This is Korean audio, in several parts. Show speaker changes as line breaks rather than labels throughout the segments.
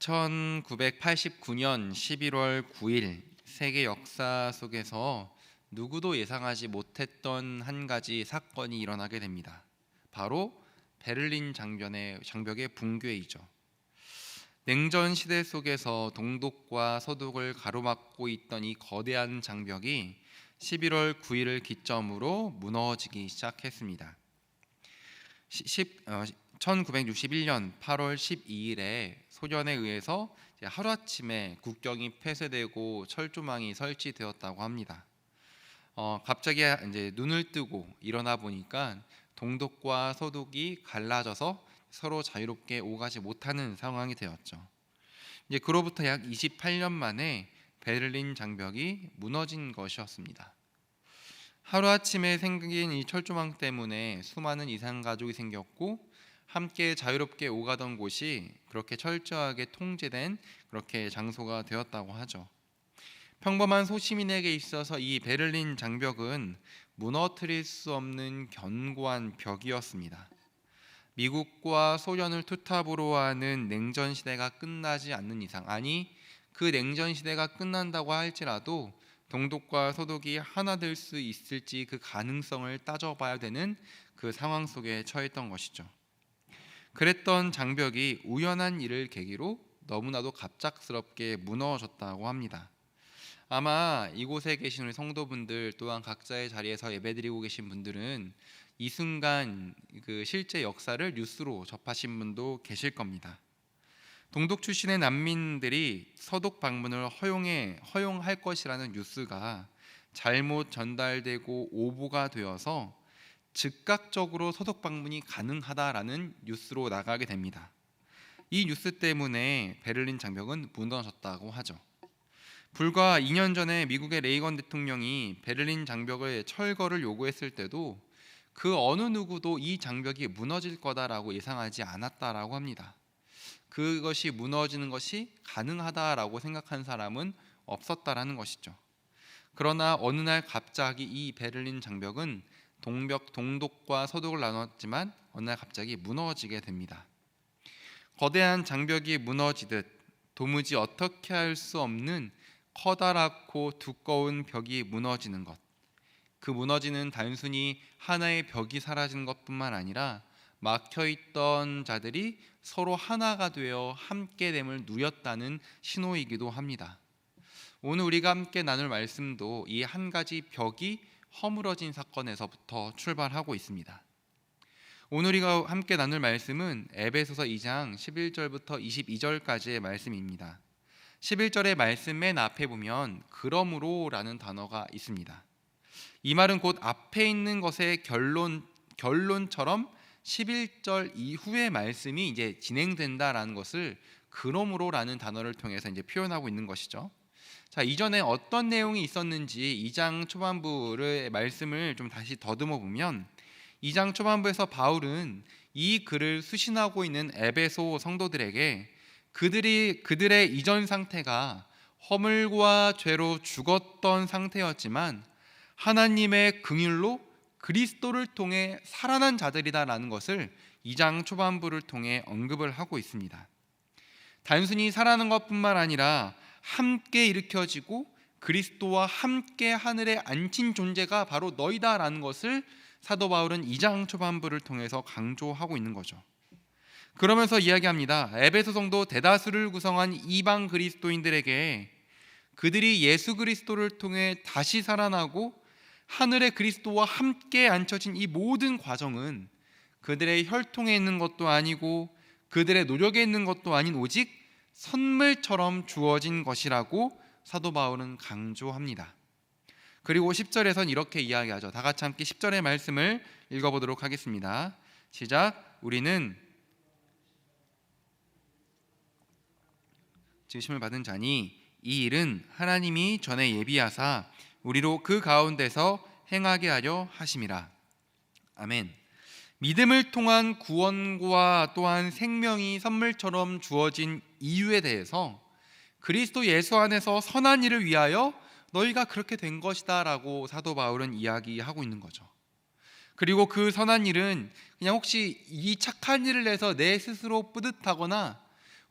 1989년 11월 9일 세계 역사 속에서 누구도 예상하지 못했던 한 가지 사건이 일어나게 됩니다. 바로 베를린 장벽의 붕괴이죠. 냉전 시대 속에서 동독과 서독을 가로막고 있던 이 거대한 장벽이 11월 9일을 기점으로 무너지기 시작했습니다. 1961년 8월 12일에 소련에 의해서 하루아침에 국경이 폐쇄되고 철조망이 설치되었다고 합니다. 갑자기 이제 눈을 뜨고 일어나 보니까 동독과 서독이 갈라져서 서로 자유롭게 오가지 못하는 상황이 되었죠. 이제 그로부터 약 28년 만에 베를린 장벽이 무너진 것이었습니다. 하루아침에 생긴 이 철조망 때문에 수많은 이산 가족이 생겼고 함께 자유롭게 오가던 곳이 그렇게 철저하게 통제된 그렇게 장소가 되었다고 하죠. 평범한 소시민에게 있어서 이 베를린 장벽은 무너뜨릴 수 없는 견고한 벽이었습니다. 미국과 소련을 투탑으로 하는 냉전 시대가 끝나지 않는 이상, 아니 그 냉전 시대가 끝난다고 할지라도 동독과 서독이 하나 될 수 있을지 그 가능성을 따져봐야 되는 그 상황 속에 처했던 것이죠. 그랬던 장벽이 우연한 일을 계기로 너무나도 갑작스럽게 무너졌다고 합니다. 아마 이곳에 계신 우리 성도분들 또한 각자의 자리에서 예배드리고 계신 분들은 이 순간 그 실제 역사를 뉴스로 접하신 분도 계실 겁니다. 동독 출신의 난민들이 서독 방문을 허용할 것이라는 뉴스가 잘못 전달되고 오보가 되어서 즉각적으로 서독 방문이 가능하다라는 뉴스로 나가게 됩니다. 이 뉴스 때문에 베를린 장벽은 무너졌다고 하죠. 불과 2년 전에 미국의 레이건 대통령이 베를린 장벽의 철거를 요구했을 때도 그 어느 누구도 이 장벽이 무너질 거다라고 예상하지 않았다라고 합니다. 그것이 무너지는 것이 가능하다라고 생각한 사람은 없었다라는 것이죠. 그러나 어느 날 갑자기 이 베를린 장벽은 동독과 서독을 나눴지만 어느 날 갑자기 무너지게 됩니다. 거대한 장벽이 무너지듯 도무지 어떻게 할 수 없는 커다랗고 두꺼운 벽이 무너지는 것, 그 무너지는 단순히 하나의 벽이 사라지는 것뿐만 아니라 막혀있던 자들이 서로 하나가 되어 함께됨을 누렸다는 신호이기도 합니다. 오늘 우리가 함께 나눌 말씀도 이 한 가지 벽이 허물어진 사건에서부터 출발하고 있습니다. 오늘 우리가 함께 나눌 말씀은 에베소서 2장 11절부터 22절까지의 말씀입니다. 11절의 말씀 맨 앞에 보면 그러므로라는 단어가 있습니다. 이 말은 곧 앞에 있는 것의 결론처럼 11절 이후의 말씀이 이제 진행된다라는 것을 그러므로라는 단어를 통해서 이제 표현하고 있는 것이죠. 자, 이전에 어떤 내용이 있었는지 2장 초반부의 말씀을 좀 다시 더듬어 보면 2장 초반부에서 바울은 이 글을 수신하고 있는 에베소 성도들에게 그들의 이전 상태가 허물과 죄로 죽었던 상태였지만 하나님의 긍휼로 그리스도를 통해 살아난 자들이다라는 것을 2장 초반부를 통해 언급을 하고 있습니다. 단순히 살아난 것뿐만 아니라 함께 일으켜지고 그리스도와 함께 하늘에 앉힌 존재가 바로 너희다라는 것을 사도 바울은 2장 초반부를 통해서 강조하고 있는 거죠. 그러면서 이야기합니다. 에베소 성도 대다수를 구성한 이방 그리스도인들에게 그들이 예수 그리스도를 통해 다시 살아나고 하늘의 그리스도와 함께 앉혀진 이 모든 과정은 그들의 혈통에 있는 것도 아니고 그들의 노력에 있는 것도 아닌 오직 선물처럼 주어진 것이라고 사도 바울은 강조합니다. 그리고 10절에선 이렇게 이야기하죠. 다 같이 함께 10절의 말씀을 읽어보도록 하겠습니다. 시작. 우리는 지으심을 받은 자니 이 일은 하나님이 전에 예비하사 우리로 그 가운데서 행하게 하려 하심이라. 아멘. 믿음을 통한 구원과 또한 생명이 선물처럼 주어진 이유에 대해서 그리스도 예수 안에서 선한 일을 위하여 너희가 그렇게 된 것이다 라고 사도 바울은 이야기하고 있는 거죠. 그리고 그 선한 일은 그냥 혹시 이 착한 일을 해서 내 스스로 뿌듯하거나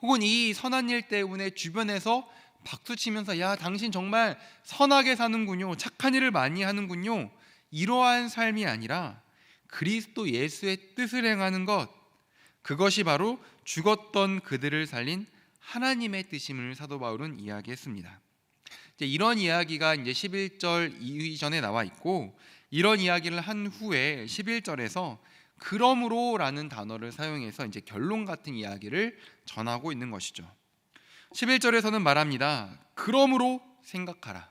혹은 이 선한 일 때문에 주변에서 박수치면서 야, 당신 정말 선하게 사는군요, 착한 일을 많이 하는군요, 이러한 삶이 아니라 그리스도 예수의 뜻을 행하는 것, 그것이 바로 죽었던 그들을 살린 하나님의 뜻임을 사도 바울은 이야기했습니다. 이제 이런 이야기가 이제 11절 이전에 나와 있고, 이런 이야기를 한 후에 11절에서 그러므로라는 단어를 사용해서 이제 결론 같은 이야기를 전하고 있는 것이죠. 11절에서는 말합니다. 그러므로 생각하라.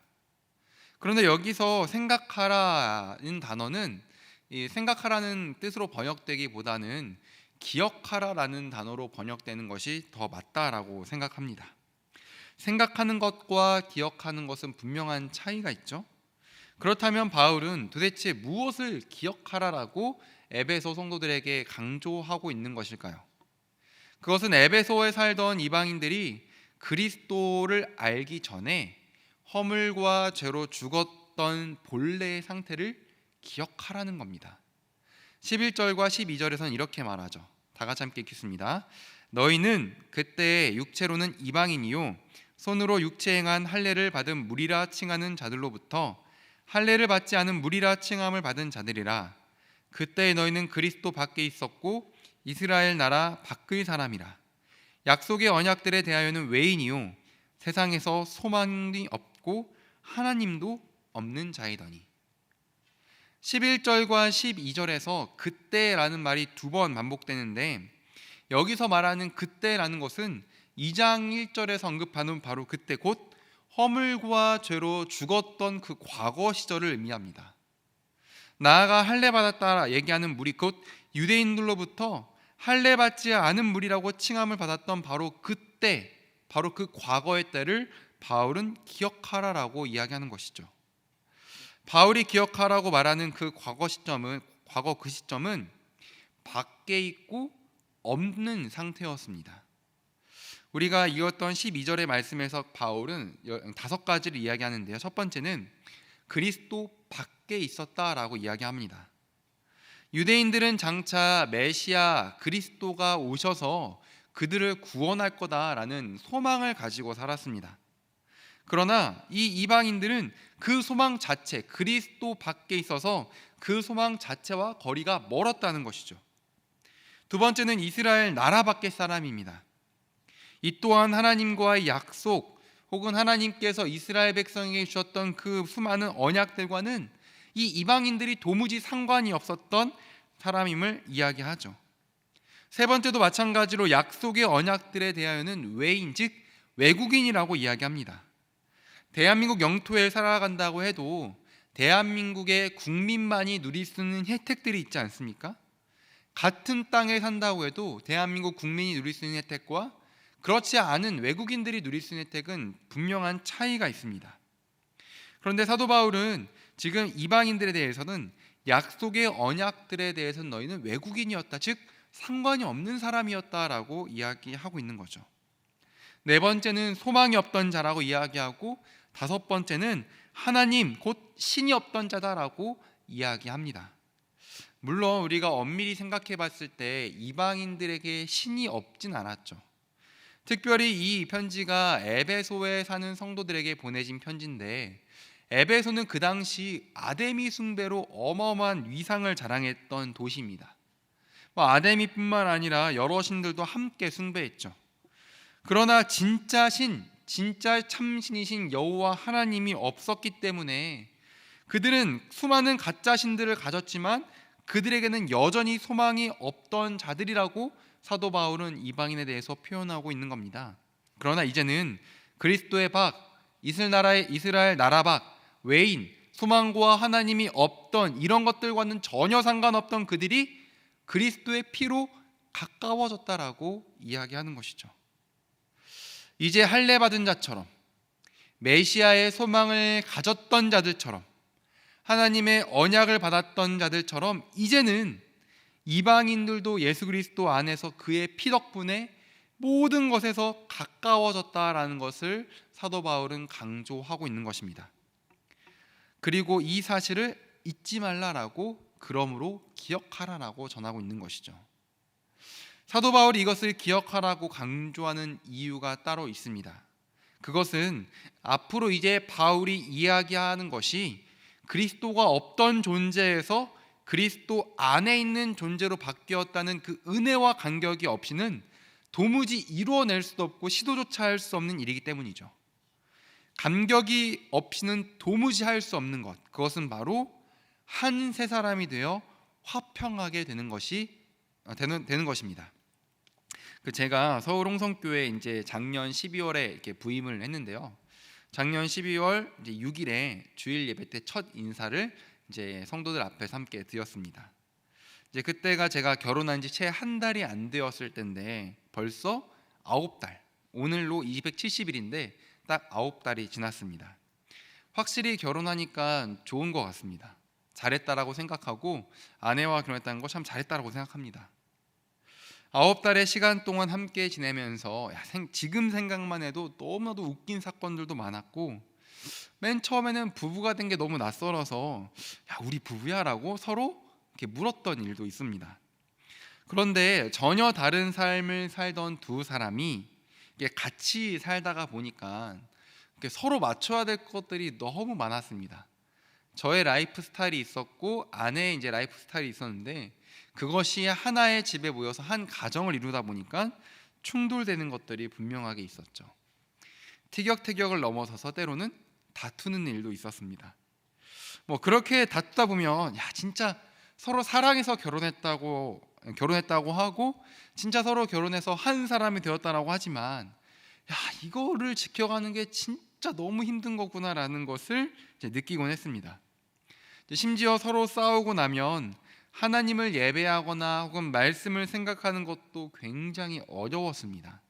그런데 여기서 생각하라는 단어는 이 생각하라는 뜻으로 번역되기보다는 기억하라라는 단어로 번역되는 것이 더 맞다라고 생각합니다. 생각하는 것과 기억하는 것은 분명한 차이가 있죠. 그렇다면 바울은 도대체 무엇을 기억하라라고 에베소 성도들에게 강조하고 있는 것일까요? 그것은 에베소에 살던 이방인들이 그리스도를 알기 전에 허물과 죄로 죽었던 본래의 상태를 기억하라는 겁니다. 11절과 12절에서는 이렇게 말하죠. 다 같이 함께 읽겠습니다. 너희는 그때 육체로는 이방인이요 손으로 육체 행한 할례를 받은 무리라 칭하는 자들로부터 할례를 받지 않은 무리라 칭함을 받은 자들이라. 그때 너희는 그리스도 밖에 있었고 이스라엘 나라 밖의 사람이라. 약속의 언약들에 대하여는 외인이요 세상에서 소망이 없고 하나님도 없는 자이더니. 11절과 12절에서 그때라는 말이 두 번 반복되는데, 여기서 말하는 그때라는 것은 2장 1절에서 언급하는 바로 그때, 곧 허물과 죄로 죽었던 그 과거 시절을 의미합니다. 나아가 할례 받았다 얘기하는 무리, 곧 유대인들로부터 할례 받지 않은 무리라고 칭함을 받았던 바로 그때, 바로 그 과거의 때를 바울은 기억하라라고 이야기하는 것이죠. 바울이 기억하라고 말하는 그 과거 그 시점은 밖에 있고 없는 상태였습니다. 우리가 읽었던 12절의 말씀에서 바울은 5가지를 이야기하는데요. 첫 번째는 그리스도 밖에 있었다라고 이야기합니다. 유대인들은 장차 메시아 그리스도가 오셔서 그들을 구원할 거다라는 소망을 가지고 살았습니다. 그러나 이 이방인들은 그 소망 자체, 그리스도 밖에 있어서 그 소망 자체와 거리가 멀었다는 것이죠. 두 번째는 이스라엘 나라 밖의 사람입니다. 이 또한 하나님과의 약속, 혹은 하나님께서 이스라엘 백성에게 주셨던 그 수많은 언약들과는 이 이방인들이 도무지 상관이 없었던 사람임을 이야기하죠. 세 번째도 마찬가지로 약속의 언약들에 대하여는 외인, 즉 외국인이라고 이야기합니다. 대한민국 영토에 살아간다고 해도 대한민국의 국민만이 누릴 수 있는 혜택들이 있지 않습니까? 같은 땅에 산다고 해도 대한민국 국민이 누릴 수 있는 혜택과 그렇지 않은 외국인들이 누릴 수 있는 혜택은 분명한 차이가 있습니다. 그런데 사도 바울은 지금 이방인들에 대해서는 약속의 언약들에 대해서는 너희는 외국인이었다, 즉 상관이 없는 사람이었다라고 이야기하고 있는 거죠. 네 번째는 소망이 없던 자라고 이야기하고, 다섯 번째는 하나님 곧 신이 없던 자다라고 이야기합니다. 물론 우리가 엄밀히 생각해 봤을 때 이방인들에게 신이 없진 않았죠. 특별히 이 편지가 에베소에 사는 성도들에게 보내진 편지인데, 에베소는 그 당시 아데미 숭배로 어마어마한 위상을 자랑했던 도시입니다. 아데미뿐만 아니라 여러 신들도 함께 숭배했죠. 그러나 진짜 참신이신 여호와 하나님이 없었기 때문에 그들은 수많은 가짜 신들을 가졌지만 그들에게는 여전히 소망이 없던 자들이라고 사도 바울은 이방인에 대해서 표현하고 있는 겁니다. 그러나 이제는 그리스도의 밖, 이스라엘 나라 밖, 외인, 소망과 하나님이 없던 이런 것들과는 전혀 상관없던 그들이 그리스도의 피로 가까워졌다라고 이야기하는 것이죠. 이제 할례 받은 자처럼, 메시아의 소망을 가졌던 자들처럼, 하나님의 언약을 받았던 자들처럼 이제는 이방인들도 예수 그리스도 안에서 그의 피 덕분에 모든 것에서 가까워졌다라는 것을 사도 바울은 강조하고 있는 것입니다. 그리고 이 사실을 잊지 말라라고, 그러므로 기억하라라고 전하고 있는 것이죠. 사도 바울이 이것을 기억하라고 강조하는 이유가 따로 있습니다. 그것은 앞으로 이제 바울이 이야기하는 것이 그리스도가 없던 존재에서 그리스도 안에 있는 존재로 바뀌었다는 그 은혜와 간격이 없이는 도무지 이루어낼 수도 없고 시도조차 할 수 없는 일이기 때문이죠. 간격이 없이는 도무지 할 수 없는 것, 그것은 바로 한 새 사람이 되어 화평하게 되는 것입니다. 제가 서울 홍성교회 이제 작년 12월에 이렇게 부임을 했는데요. 작년 12월 이제 6일에 주일 예배 때 첫 인사를 이제 성도들 앞에서 함께 드렸습니다. 이제 그때가 제가 결혼한 지 채 한 달이 안 되었을 때인데 벌써 9달, 오늘로 270일인데 딱 9달이 지났습니다. 확실히 결혼하니까 좋은 것 같습니다. 잘했다라고 생각하고 아내와 결혼했다는 거 참 잘했다라고 생각합니다. 9달의 시간 동안 함께 지내면서 지금 생각만 해도 너무나도 웃긴 사건들도 많았고, 맨 처음에는 부부가 된 게 너무 낯설어서 야 우리 부부야? 라고 서로 이렇게 물었던 일도 있습니다. 그런데 전혀 다른 삶을 살던 두 사람이 같이 살다가 보니까 서로 맞춰야 될 것들이 너무 많았습니다. 저의 라이프 스타일이 있었고 아내의 이제 라이프 스타일이 있었는데 그것이 하나의 집에 모여서 한 가정을 이루다 보니까 충돌되는 것들이 분명하게 있었죠. 티격태격을 넘어서서 때로는 다투는 일도 있었습니다. 그렇게 다투다 보면 야 진짜 서로 사랑해서 결혼했다고 하고 진짜 서로 결혼해서 한 사람이 되었다라고 하지만 야 이거를 지켜가는 게 진짜 너무 힘든 거구나라는 것을 이제 느끼곤 했습니다. 심지어 서로 싸우고 나면 하나님을 예배하거나 혹은 말씀을 생각하는 것도 굉장히 어려웠습니다.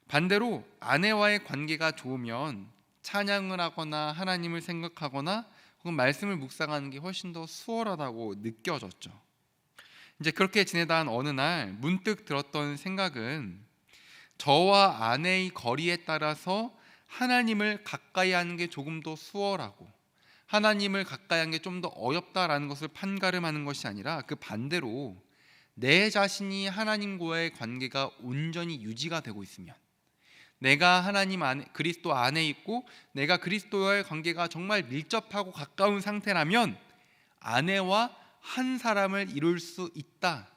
반대로 아내와의 관계가 좋으면 찬양을 하거나 하나님을 생각하거나 혹은 말씀을 묵상하는 게 훨씬 더 수월하다고 느껴졌죠. 이제 그렇게 지내다 어느 날 문득 들었던 생각은 저와 아내의 거리에 따라서 하나님을 가까이 하는 게 조금 더 수월하고 하나님을 가까이 하는 게 좀 더 어렵다라는 것을 판가름하는 것이 아니라 그 반대로 내 자신이 하나님과의 관계가 온전히 유지가 되고 있으면, 내가 하나님 안에 그리스도 안에 있고 내가 그리스도와의 관계가 정말 밀접하고 가까운 상태라면 아내와 한 사람을 이룰 수 있다.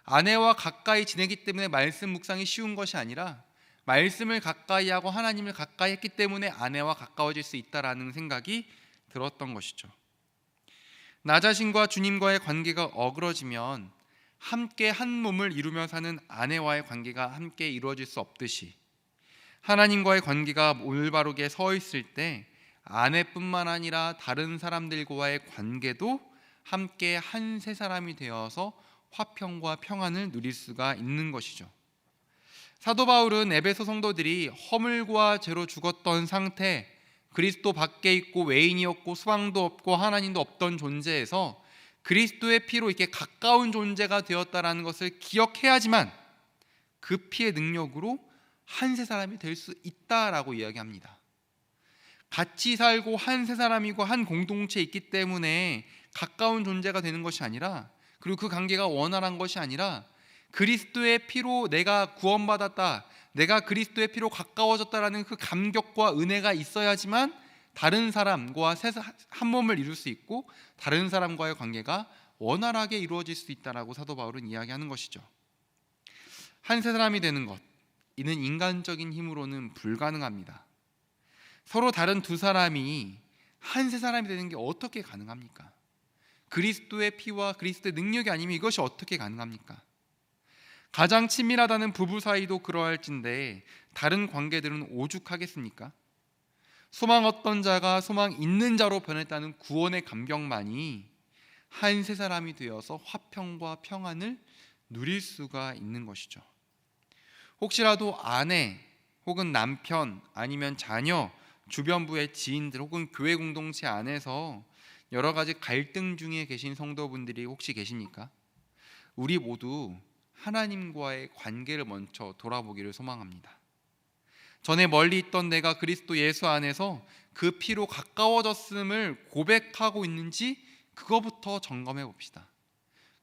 아내와 가까이 지내기 때문에 말씀 묵상이 쉬운 것이 아니라 말씀을 가까이 하고 하나님을 가까이 했기 때문에 아내와 가까워질 수 있다라는 생각이 들었던 것이죠. 나 자신과 주님과의 관계가 어그러지면 함께 한 몸을 이루며 사는 아내와의 관계가 함께 이루어질 수 없듯이 하나님과의 관계가 올바르게 서 있을 때 아내뿐만 아니라 다른 사람들과의 관계도 함께 한 세 사람이 되어서 화평과 평안을 누릴 수가 있는 것이죠. 사도 바울은 에베소 성도들이 허물과 죄로 죽었던 상태, 그리스도 밖에 있고 외인이었고 수방도 없고 하나님도 없던 존재에서 그리스도의 피로 이렇게 가까운 존재가 되었다라는 것을 기억해야지만 그 피의 능력으로 한 세 사람이 될 수 있다라고 이야기합니다. 같이 살고 한 세 사람이고 한 공동체에 있기 때문에 가까운 존재가 되는 것이 아니라, 그리고 그 관계가 원활한 것이 아니라 그리스도의 피로 내가 구원받았다, 내가 그리스도의 피로 가까워졌다라는 그 감격과 은혜가 있어야지만 다른 사람과 한 몸을 이룰 수 있고 다른 사람과의 관계가 원활하게 이루어질 수 있다라고 사도 바울은 이야기하는 것이죠. 한 세 사람이 되는 것, 이는 인간적인 힘으로는 불가능합니다. 서로 다른 두 사람이 한 세 사람이 되는 게 어떻게 가능합니까? 그리스도의 피와 그리스도의 능력이 아니면 이것이 어떻게 가능합니까? 가장 친밀하다는 부부 사이도 그러할진데 다른 관계들은 오죽하겠습니까? 소망 없던 자가 소망 있는 자로 변했다는 구원의 감격만이 한 세 사람이 되어서 화평과 평안을 누릴 수가 있는 것이죠. 혹시라도 아내 혹은 남편 아니면 자녀, 주변부의 지인들 혹은 교회 공동체 안에서 여러 가지 갈등 중에 계신 성도분들이 혹시 계십니까? 우리 모두 하나님과의 관계를 먼저 돌아보기를 소망합니다. 전에 멀리 있던 내가 그리스도 예수 안에서 그 피로 가까워졌음을 고백하고 있는지 그거부터 점검해 봅시다.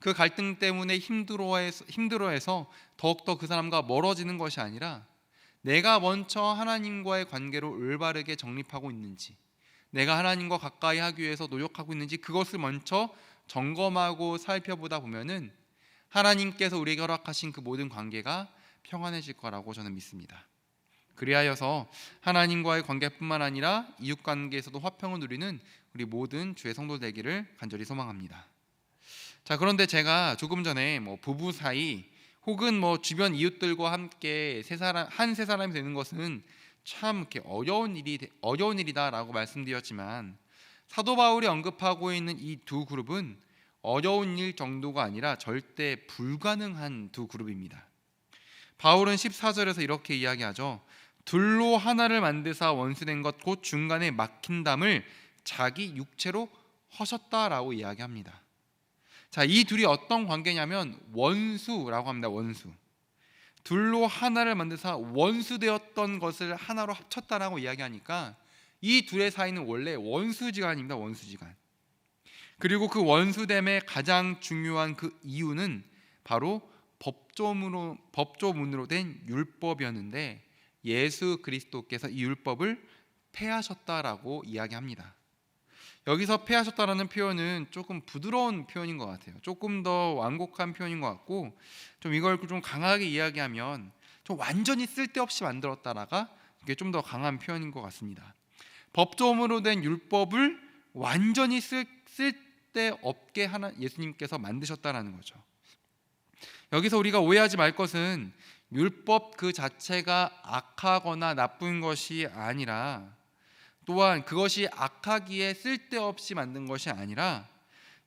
그 갈등 때문에 힘들어해서 더욱더 그 사람과 멀어지는 것이 아니라 내가 먼저 하나님과의 관계를 올바르게 정립하고 있는지, 내가 하나님과 가까이 하기 위해서 노력하고 있는지 그것을 먼저 점검하고 살펴보다 보면은 하나님께서 우리에게 허락하신 그 모든 관계가 평안해질 거라고 저는 믿습니다. 그리하여서 하나님과의 관계뿐만 아니라 이웃관계에서도 화평을 누리는 우리 모든 주의 성도 되기를 간절히 소망합니다. 자, 그런데 제가 조금 전에 부부 사이 혹은 주변 이웃들과 함께 한 세 사람이 되는 것은 참 이렇게 어려운 일이다라고 말씀드렸지만, 사도 바울이 언급하고 있는 이 두 그룹은 어려운 일 정도가 아니라 절대 불가능한 두 그룹입니다. 바울은 14절에서 이렇게 이야기하죠. 둘로 하나를 만드사 원수된 것 곧 중간에 막힌 담을 자기 육체로 허셨다라고 이야기합니다. 자, 이 둘이 어떤 관계냐면 원수라고 합니다. 원수. 둘로 하나를 만드사 원수되었던 것을 하나로 합쳤다라고 이야기하니까 이 둘의 사이는 원래 원수지간입니다. 원수지간. 그리고 그 원수됨의 가장 중요한 그 이유는 바로 법조문으로 된 율법이었는데, 예수 그리스도께서 이 율법을 폐하셨다라고 이야기합니다. 여기서 폐하셨다라는 표현은 조금 부드러운 표현인 것 같아요. 조금 더 완곡한 표현인 것 같고, 좀 이걸 좀 강하게 이야기하면 좀 완전히 쓸데없이 만들었다라가 이게 좀 더 강한 표현인 것 같습니다. 법조문으로 된 율법을 완전히 쓸데없게 예수님께서 만드셨다라는 거죠. 여기서 우리가 오해하지 말 것은 율법 그 자체가 악하거나 나쁜 것이 아니라, 또한 그것이 악하기에 쓸데없이 만든 것이 아니라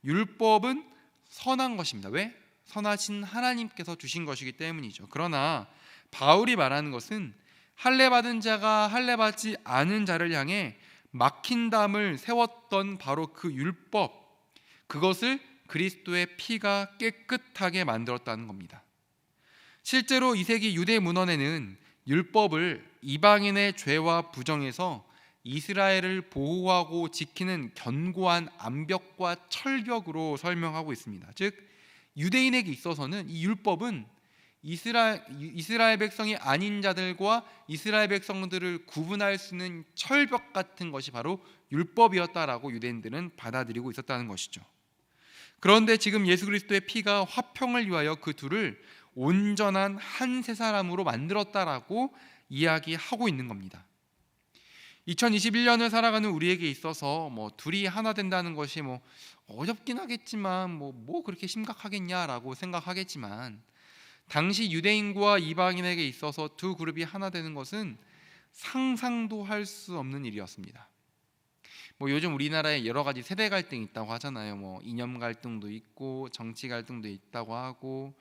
율법은 선한 것입니다. 왜? 선하신 하나님께서 주신 것이기 때문이죠. 그러나 바울이 말하는 것은 할례 받은 자가 할례 받지 않은 자를 향해 막힌 담을 세웠던 바로 그 율법, 그것을 그리스도의 피가 깨끗하게 만들었다는 겁니다. 실제로 2세기 유대 문헌에는 율법을 이방인의 죄와 부정에서 이스라엘을 보호하고 지키는 견고한 암벽과 철벽으로 설명하고 있습니다. 즉, 유대인에게 있어서는 이 율법은 이스라엘 백성이 아닌 자들과 이스라엘 백성들을 구분할 수 있는 철벽 같은 것이 바로 율법이었다라고 유대인들은 받아들이고 있었다는 것이죠. 그런데 지금 예수 그리스도의 피가 화평을 위하여 그 둘을 온전한 한 세 사람으로 만들었다라고 이야기하고 있는 겁니다. 2021년을 살아가는 우리에게 있어서 둘이 하나 된다는 것이 어렵긴 하겠지만 뭐 그렇게 심각하겠냐라고 생각하겠지만, 당시 유대인과 이방인에게 있어서 두 그룹이 하나 되는 것은 상상도 할 수 없는 일이었습니다. 요즘 우리나라에 여러 가지 세대 갈등이 있다고 하잖아요. 이념 갈등도 있고 정치 갈등도 있다고 하고,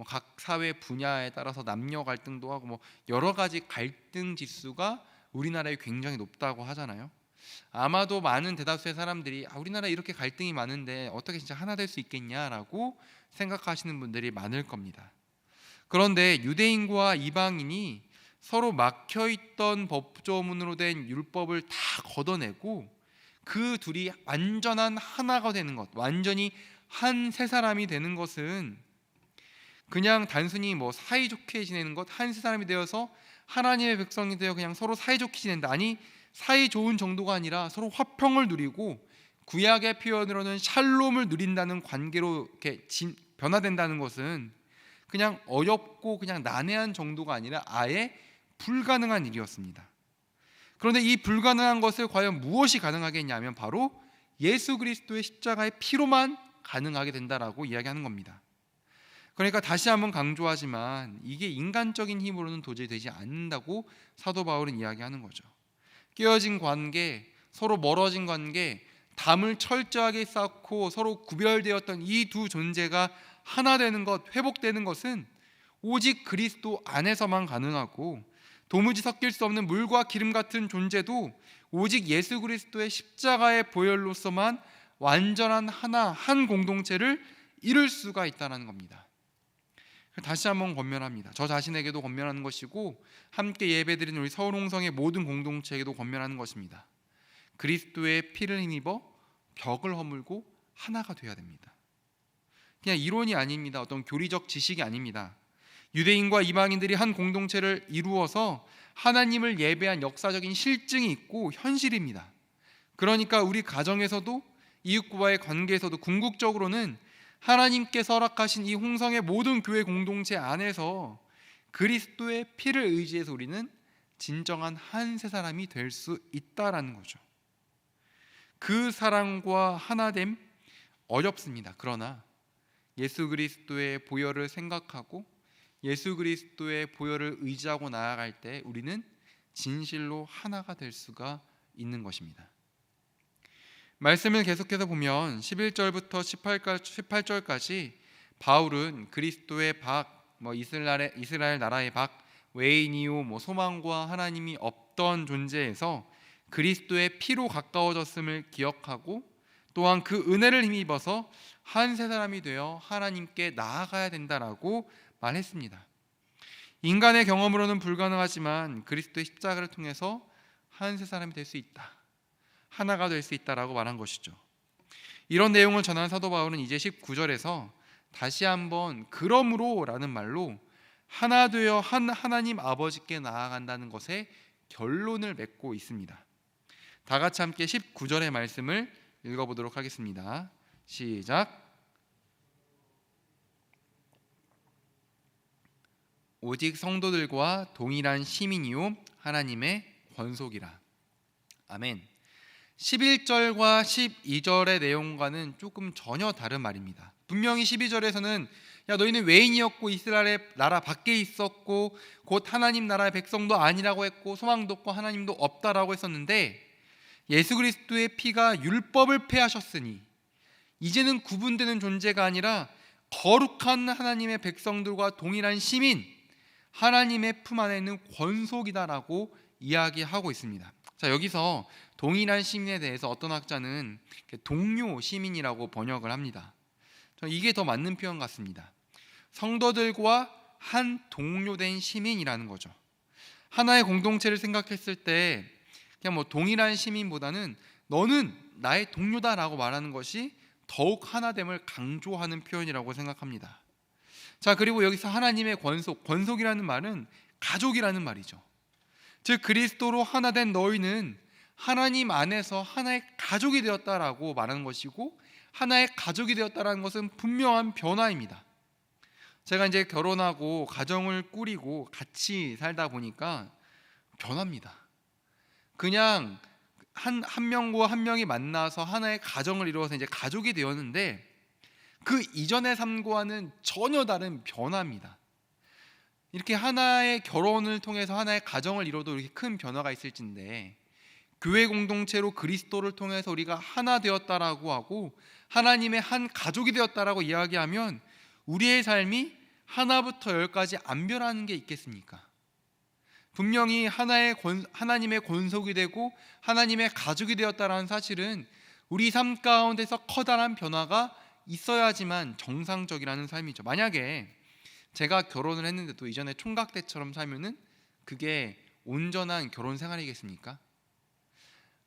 각 사회 분야에 따라서 남녀 갈등도 하고, 여러 가지 갈등 지수가 우리나라에 굉장히 높다고 하잖아요. 아마도 많은 대다수의 사람들이 우리나라에 이렇게 갈등이 많은데 어떻게 진짜 하나 될 수 있겠냐라고 생각하시는 분들이 많을 겁니다. 그런데 유대인과 이방인이 서로 막혀있던 법조문으로 된 율법을 다 걷어내고 그 둘이 완전한 하나가 되는 것, 완전히 한 세 사람이 되는 것은 그냥 단순히 사이좋게 지내는 것, 한 세 사람이 되어서 하나님의 백성이 되어 그냥 서로 사이좋게 지낸다, 아니 사이 좋은 정도가 아니라 서로 화평을 누리고 구약의 표현으로는 샬롬을 누린다는 관계로 이렇게 변화된다는 것은 그냥 어렵고 그냥 난해한 정도가 아니라 아예 불가능한 일이었습니다. 그런데 이 불가능한 것을 과연 무엇이 가능하겠냐면 바로 예수 그리스도의 십자가의 피로만 가능하게 된다라고 이야기하는 겁니다. 그러니까 다시 한번 강조하지만 이게 인간적인 힘으로는 도저히 되지 않는다고 사도 바울은 이야기하는 거죠. 깨어진 관계, 서로 멀어진 관계, 담을 철저하게 쌓고 서로 구별되었던 이 두 존재가 하나 되는 것, 회복되는 것은 오직 그리스도 안에서만 가능하고, 도무지 섞일 수 없는 물과 기름 같은 존재도 오직 예수 그리스도의 십자가의 보혈로서만 완전한 하나, 한 공동체를 이룰 수가 있다는 겁니다. 다시 한번 권면합니다. 저 자신에게도 권면하는 것이고 함께 예배드리는 우리 서울홍성의 모든 공동체에게도 권면하는 것입니다. 그리스도의 피를 힘입어 벽을 허물고 하나가 되어야 됩니다. 그냥 이론이 아닙니다. 어떤 교리적 지식이 아닙니다. 유대인과 이방인들이 한 공동체를 이루어서 하나님을 예배한 역사적인 실증이 있고 현실입니다. 그러니까 우리 가정에서도 이웃과의 관계에서도 궁극적으로는 하나님께서 허락하신 이 홍성의 모든 교회 공동체 안에서 그리스도의 피를 의지해서 우리는 진정한 한 세 사람이 될 수 있다라는 거죠. 그 사랑과 하나됨 어렵습니다. 그러나 예수 그리스도의 보혈을 생각하고 예수 그리스도의 보혈을 의지하고 나아갈 때 우리는 진실로 하나가 될 수가 있는 것입니다. 말씀을 계속해서 보면 11절부터 18절까지 바울은 그리스도의 박, 이스라엘 나라의 박, 외인이요 소망과 하나님이 없던 존재에서 그리스도의 피로 가까워졌음을 기억하고 또한 그 은혜를 힘입어서 한 세 사람이 되어 하나님께 나아가야 된다라고 말했습니다. 인간의 경험으로는 불가능하지만 그리스도의 십자가를 통해서 한 세 사람이 될 수 있다, 하나가 될 수 있다라고 말한 것이죠. 이런 내용을 전한 사도 바울은 이제 19절에서 다시 한번 그러므로 라는 말로 하나 되어 하나님 아버지께 나아간다는 것에 결론을 맺고 있습니다. 다 같이 함께 19절의 말씀을 읽어보도록 하겠습니다. 시작. 오직 성도들과 동일한 시민이요 하나님의 권속이라. 아멘. 11절과 12절의 내용과는 조금 전혀 다른 말입니다. 분명히 12절에서는 야 너희는 외인이었고 이스라엘의 나라 밖에 있었고 곧 하나님 나라의 백성도 아니라고 했고 소망도 없고 하나님도 없다라고 했었는데 예수 그리스도의 피가 율법을 폐하셨으니 이제는 구분되는 존재가 아니라 거룩한 하나님의 백성들과 동일한 시민, 하나님의 품 안에 있는 권속이다라고 이야기하고 있습니다. 자, 여기서 동일한 시민에 대해서 어떤 학자는 동료 시민이라고 번역을 합니다. 저는 이게 더 맞는 표현 같습니다. 성도들과 한 동료된 시민이라는 거죠. 하나의 공동체를 생각했을 때 그냥 동일한 시민보다는 너는 나의 동료다라고 말하는 것이 더욱 하나됨을 강조하는 표현이라고 생각합니다. 자, 그리고 여기서 하나님의 권속이라는 말은 가족이라는 말이죠. 즉 그리스도로 하나 된 너희는 하나님 안에서 하나의 가족이 되었다라고 말하는 것이고, 하나의 가족이 되었다라는 것은 분명한 변화입니다. 제가 이제 결혼하고 가정을 꾸리고 같이 살다 보니까 변합니다. 그냥 한 명과 한 명이 만나서 하나의 가정을 이루어서 이제 가족이 되었는데 그 이전의 삶과는 전혀 다른 변화입니다. 이렇게 하나의 결혼을 통해서 하나의 가정을 이뤄도 이렇게 큰 변화가 있을진데 교회 공동체로 그리스도를 통해서 우리가 하나 되었다라고 하고 하나님의 한 가족이 되었다라고 이야기하면 우리의 삶이 하나부터 열까지 안 변하는 게 있겠습니까? 분명히 하나님의 권속이 되고 하나님의 가족이 되었다라는 사실은 우리 삶 가운데서 커다란 변화가 있어야지만 정상적이라는 삶이죠. 만약에 제가 결혼을 했는데도 이전에 총각 때처럼 살면은 그게 온전한 결혼 생활이겠습니까?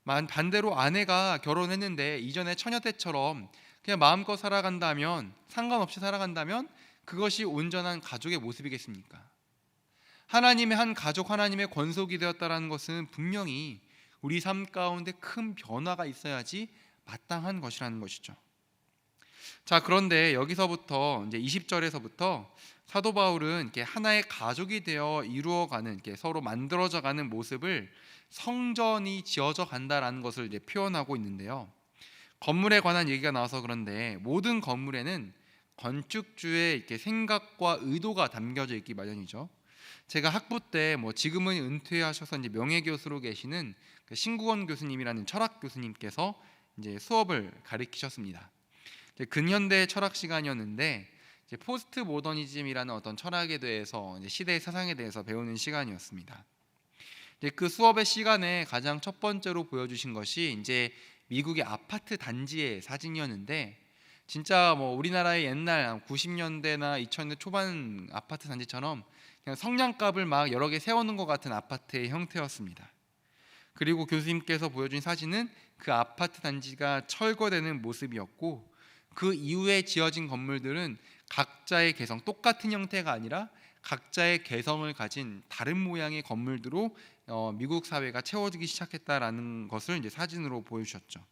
반대로 아내가 결혼했는데 이전에 처녀 때처럼 그냥 마음껏 살아간다면, 상관없이 살아간다면 그것이 온전한 가족의 모습이겠습니까? 하나님의 한 가족, 하나님의 권속이 되었다라는 것은 분명히 우리 삶 가운데 큰 변화가 있어야지 마땅한 것이라는 것이죠. 자, 그런데 여기서부터 이제 20절에서부터 사도 바울은 이렇게 하나의 가족이 되어 이루어가는, 이렇게 서로 만들어져가는 모습을 성전이 지어져 간다라는 것을 이제 표현하고 있는데요. 건물에 관한 얘기가 나와서 그런데 모든 건물에는 건축주의 이렇게 생각과 의도가 담겨져 있기 마련이죠. 제가 학부 때 지금은 은퇴하셔서 이제 명예교수로 계시는 신구원 교수님이라는 철학 교수님께서 이제 수업을 가르치셨습니다. 근현대 철학 시간이었는데 이제 포스트 모더니즘이라는 어떤 철학에 대해서, 이제 시대의 사상에 대해서 배우는 시간이었습니다. 이제 그 수업의 시간에 가장 첫 번째로 보여주신 것이 이제 미국의 아파트 단지의 사진이었는데, 진짜 우리나라의 옛날 90년대나 2000년대 초반 아파트 단지처럼 그냥 성냥갑을 막 여러 개 세워놓은 것 같은 아파트의 형태였습니다. 그리고 교수님께서 보여준 사진은 그 아파트 단지가 철거되는 모습이었고, 그 이후에 지어진 건물들은 각자의 개성, 똑같은 형태가 아니라 각자의 개성을 가진 다른 모양의 건물들로 미국 사회가 채워지기 시작했다라는 것을 이제 사진으로 보여주셨죠.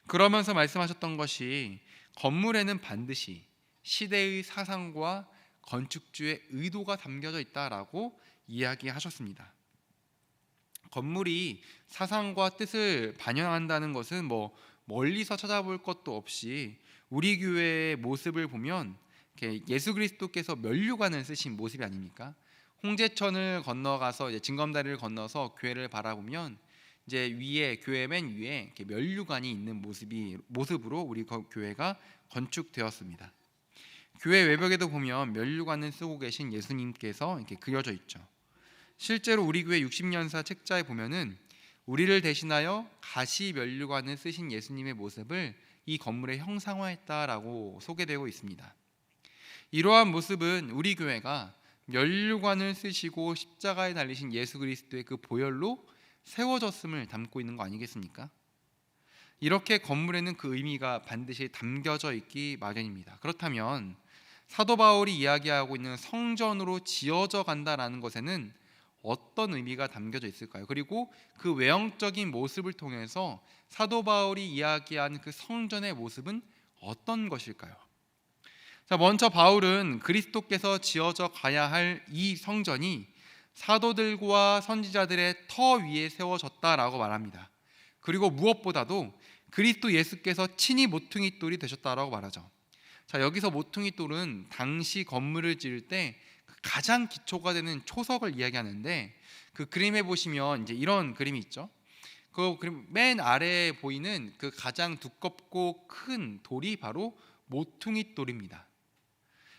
그러면서 말씀하셨던 것이 건물에는 반드시 시대의 사상과 건축주의 의도가 담겨져 있다라고 이야기하셨습니다. 건물이 사상과 뜻을 반영한다는 것은 멀리서 찾아볼 것도 없이 우리 교회의 모습을 보면 예수 그리스도께서 면류관을 쓰신 모습이 아닙니까? 홍제천을 건너가서 이제 징검다리를 건너서 교회를 바라보면 이제 위에 교회 맨 위에 이렇게 면류관이 있는 모습으로 우리 교회가 건축되었습니다. 교회 외벽에도 보면 면류관을 쓰고 계신 예수님께서 이렇게 그려져 있죠. 실제로 우리 교회 60년사 책자에 보면은 우리를 대신하여 가시 면류관을 쓰신 예수님의 모습을 이 건물에 형상화했다라고 소개되고 있습니다. 이러한 모습은 우리 교회가 면류관을 쓰시고 십자가에 달리신 예수 그리스도의 그 보혈로 세워졌음을 담고 있는 거 아니겠습니까? 이렇게 건물에는 그 의미가 반드시 담겨져 있기 마련입니다. 그렇다면 사도 바울이 이야기하고 있는 성전으로 지어져 간다라는 것에는 어떤 의미가 담겨져 있을까요? 그리고 그 외형적인 모습을 통해서 사도 바울이 이야기하는 그 성전의 모습은 어떤 것일까요? 자, 먼저 바울은 그리스도께서 지어져 가야 할 이 성전이 사도들과 선지자들의 터 위에 세워졌다라고 말합니다. 그리고 무엇보다도 그리스도 예수께서 친히 모퉁이 돌이 되셨다라고 말하죠. 자, 여기서 모퉁이 돌은 당시 건물을 지을 때 가장 기초가 되는 초석을 이야기하는데, 그 그림에 보시면 이제 이런 그림이 있죠. 그 그림 맨 아래에 보이는 그 가장 두껍고 큰 돌이 바로 모퉁이 돌입니다.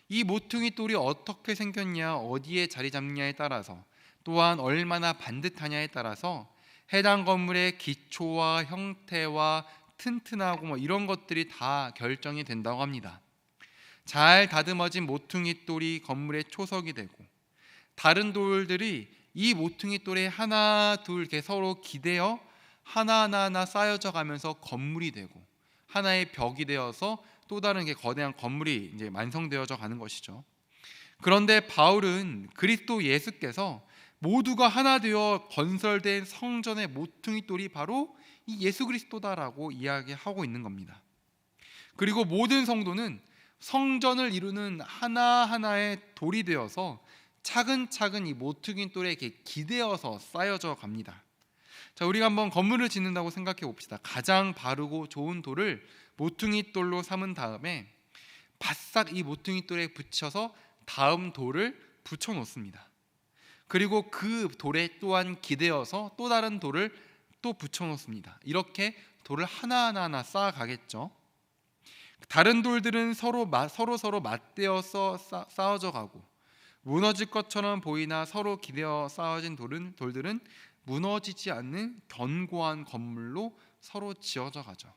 이 모퉁이 돌이 어떻게 생겼냐, 어디에 자리 잡냐에 따라서, 또한 얼마나 반듯하냐에 따라서 해당 건물의 기초와 형태와 튼튼하고 이런 것들이 다 결정이 된다고 합니다. 잘 다듬어진 모퉁이 돌이 건물의 초석이 되고, 다른 돌들이 이 모퉁이 돌에 하나 둘 이렇게 서로 기대어 하나하나 쌓여져 가면서 건물이 되고, 하나의 벽이 되어서 또 다른 거대한 건물이 이제 완성되어져 가는 것이죠. 그런데 바울은 그리스도 예수께서 모두가 하나 되어 건설된 성전의 모퉁이 돌이 바로 이 예수 그리스도다라고 이야기하고 있는 겁니다. 그리고 모든 성도는 성전을 이루는 하나하나의 돌이 되어서 차근차근 이 모퉁이 돌에 기대어서 쌓여져 갑니다. 자, 우리가 한번 건물을 짓는다고 생각해 봅시다. 가장 바르고 좋은 돌을 모퉁이 돌로 삼은 다음에 바싹 이 모퉁이 돌에 붙여서 다음 돌을 붙여 놓습니다. 그리고 그 돌에 또한 기대어서 또 다른 돌을 또 붙여 놓습니다. 이렇게 돌을 하나하나 쌓아 가겠죠. 다른 돌들은 서로 맞대어서 쌓아져 가고, 무너질 것처럼 보이나 서로 기대어 쌓아진 돌들은 무너지지 않는 견고한 건물로 서로 지어져 가죠.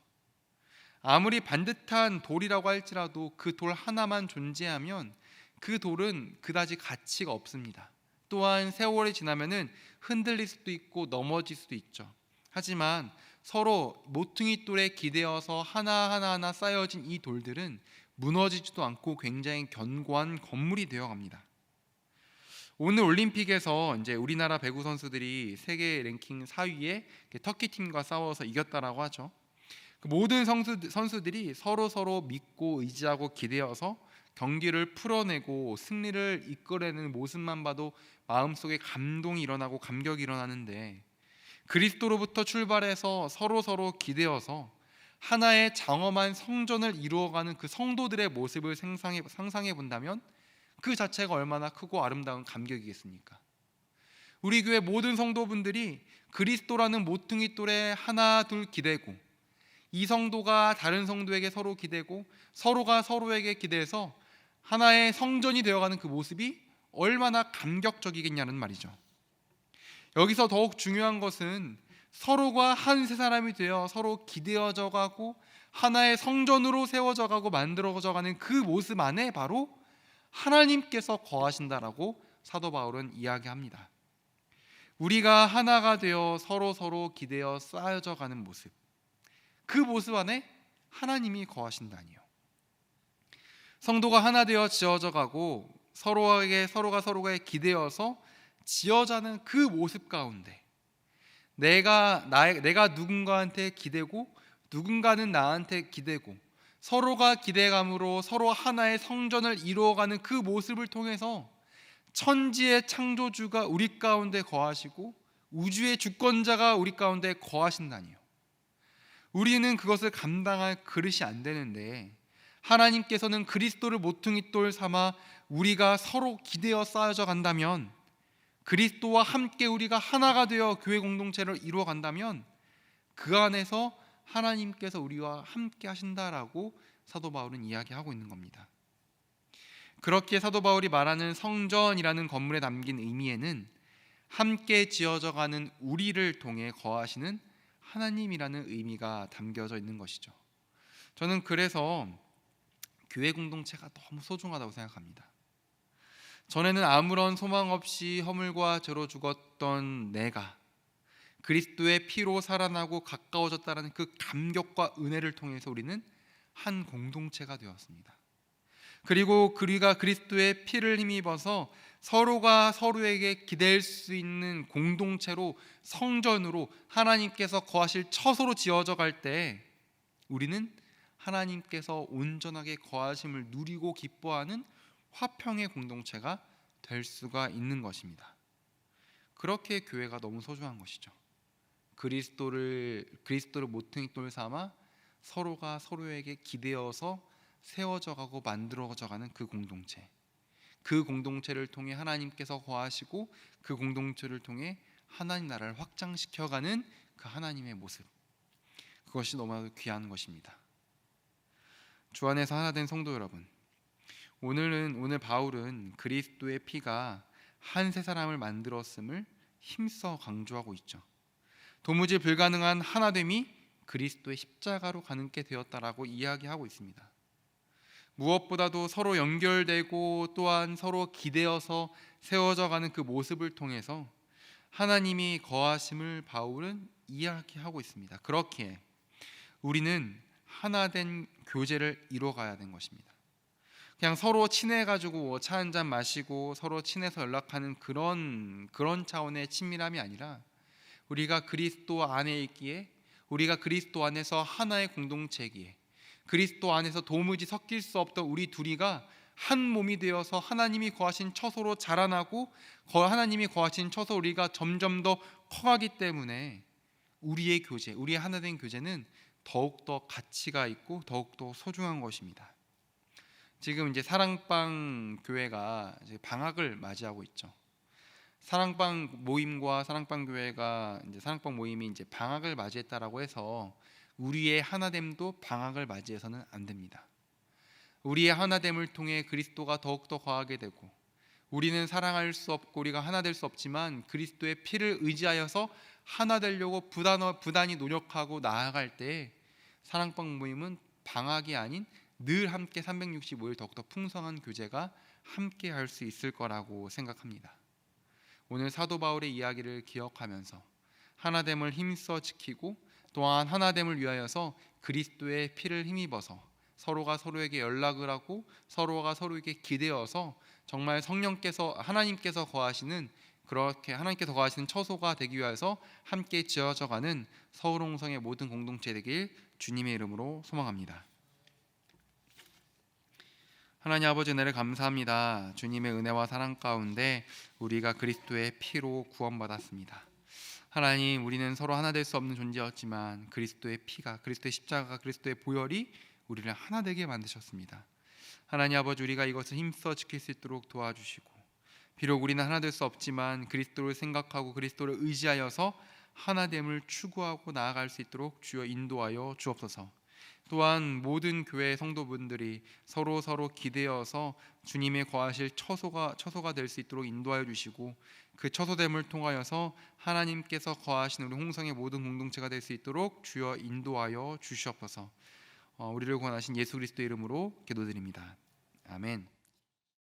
아무리 반듯한 돌이라고 할지라도 그 돌 하나만 존재하면 그 돌은 그다지 가치가 없습니다. 또한 세월이 지나면은 흔들릴 수도 있고 넘어질 수도 있죠. 하지만 서로 모퉁이 돌에 기대어서 하나하나 쌓여진 이 돌들은 무너지지도 않고 굉장히 견고한 건물이 되어갑니다. 오늘 올림픽에서 이제 우리나라 배구 선수들이 세계 랭킹 4위에 터키 팀과 싸워서 이겼다라고 하죠. 그 모든 선수들이 서로 믿고 의지하고 기대어서 경기를 풀어내고 승리를 이끌어내는 모습만 봐도 마음속에 감동이 일어나고 감격이 일어나는데, 그리스도로부터 출발해서 서로 기대어서 하나의 장엄한 성전을 이루어가는 그 성도들의 모습을 상상해 본다면 그 자체가 얼마나 크고 아름다운 감격이겠습니까? 우리 교회 모든 성도분들이 그리스도라는 모퉁이 돌에 하나 둘 기대고, 이 성도가 다른 성도에게 서로 기대고, 서로가 서로에게 기대서 하나의 성전이 되어가는 그 모습이 얼마나 감격적이겠냐는 말이죠. 여기서 더욱 중요한 것은 서로가 한 세 사람이 되어 서로 기대어져 가고 하나의 성전으로 세워져 가고 만들어져 가는 그 모습 안에 바로 하나님께서 거하신다라고 사도 바울은 이야기합니다. 우리가 하나가 되어 서로 기대어 쌓여져 가는 모습, 그 모습 안에 하나님이 거하신다니요. 성도가 하나 되어 지어져 가고 서로가 서로에 기대어서 지어자는 그 모습 가운데 내가 누군가한테 기대고 누군가는 나한테 기대고 서로가 기대감으로 서로 하나의 성전을 이루어가는 그 모습을 통해서 천지의 창조주가 우리 가운데 거하시고 우주의 주권자가 우리 가운데 거하신다니요. 우리는 그것을 감당할 그릇이 안 되는데 하나님께서는 그리스도를 모퉁이 돌 삼아 우리가 서로 기대어 쌓여져 간다면, 그리스도와 함께 우리가 하나가 되어 교회 공동체를 이루어 간다면 그 안에서 하나님께서 우리와 함께 하신다라고 사도 바울은 이야기하고 있는 겁니다. 그렇게 사도 바울이 말하는 성전이라는 건물에 담긴 의미에는 함께 지어져 가는 우리를 통해 거하시는 하나님이라는 의미가 담겨져 있는 것이죠. 저는 그래서 교회 공동체가 너무 소중하다고 생각합니다. 전에는 아무런 소망 없이 허물과 죄로 죽었던 내가 그리스도의 피로 살아나고 가까워졌다는 그 감격과 은혜를 통해서 우리는 한 공동체가 되었습니다. 그리고 우리가 그리스도의 피를 힘입어서 서로가 서로에게 기댈 수 있는 공동체로, 성전으로, 하나님께서 거하실 처소로 지어져 갈 때 우리는 하나님께서 온전하게 거하심을 누리고 기뻐하는 화평의 공동체가 될 수가 있는 것입니다. 그렇게 교회가 너무 소중한 것이죠. 그리스도를 모퉁이 돌 삼아 서로가 서로에게 기대어서 세워져 가고 만들어져 가는 그 공동체, 그 공동체를 통해 하나님께서 거하시고 그 공동체를 통해 하나님 나라를 확장시켜가는 그 하나님의 모습, 그것이 너무나도 귀한 것입니다. 주 안에서 하나 된 성도 여러분, 오늘 바울은 그리스도의 피가 한 세 사람을 만들었음을 힘써 강조하고 있죠. 도무지 불가능한 하나됨이 그리스도의 십자가로 가능케 되었다라고 이야기하고 있습니다. 무엇보다도 서로 연결되고 또한 서로 기대어서 세워져 가는 그 모습을 통해서 하나님이 거하심을 바울은 이야기하고 있습니다. 그렇기에 우리는 하나된 교제를 이루어가야 되는 것입니다. 그냥 서로 친해가지고 차 한잔 마시고 서로 친해서 연락하는 그런 차원의 친밀함이 아니라 우리가 그리스도 안에 있기에, 우리가 그리스도 안에서 하나의 공동체이기에, 그리스도 안에서 도무지 섞일 수 없던 우리 둘이가 한 몸이 되어서 하나님이 거하신 처소로 자라나고 하나님이 거하신 처소 우리가 점점 더 커가기 때문에 우리의 교제, 우리의 하나된 교제는 더욱더 가치가 있고 더욱더 소중한 것입니다. 지금 이제 사랑방 교회가 이제 방학을 맞이하고 있죠. 사랑방 모임과 사랑방 교회가 이제 사랑방 모임이 이제 방학을 맞이했다라고 해서 우리의 하나됨도 방학을 맞이해서는 안 됩니다. 우리의 하나됨을 통해 그리스도가 더욱더 거하게 되고, 우리는 사랑할 수 없고 우리가 하나 될 수 없지만 그리스도의 피를 의지하여서 하나 되려고 부단히 노력하고 나아갈 때 사랑방 모임은 방학이 아닌 늘 함께 365일 더욱더 풍성한 교제가 함께 할 수 있을 거라고 생각합니다. 오늘 사도 바울의 이야기를 기억하면서 하나됨을 힘써 지키고 또한 하나됨을 위하여서 그리스도의 피를 힘입어서 서로가 서로에게 연락을 하고 서로가 서로에게 기대어서 정말 하나님께서 거하시는, 그렇게 하나님께서 거하시는 처소가 되기 위해서 함께 지어져가는 서울홍성의 모든 공동체 되길 주님의 이름으로 소망합니다. 하나님 아버지, 은혜를 감사합니다. 주님의 은혜와 사랑 가운데 우리가 그리스도의 피로 구원받았습니다. 하나님, 우리는 서로 하나 될 수 없는 존재였지만 그리스도의 피가, 그리스도의 십자가, 그리스도의 보혈이 우리를 하나 되게 만드셨습니다. 하나님 아버지, 우리가 이것을 힘써 지킬 수 있도록 도와주시고, 비록 우리는 하나 될 수 없지만 그리스도를 생각하고 그리스도를 의지하여서 하나됨을 추구하고 나아갈 수 있도록 주여 인도하여 주옵소서. 또한 모든 교회 성도분들이 서로 기대어서 주님의 거하실 처소가 될 수 있도록 인도하여 주시고, 그 처소됨을 통하여서 하나님께서 거하시는 우리 홍성의 모든 공동체가 될 수 있도록 주여 인도하여 주시옵소서. 우리를 구원하신 예수 그리스도의 이름으로 기도드립니다. 아멘.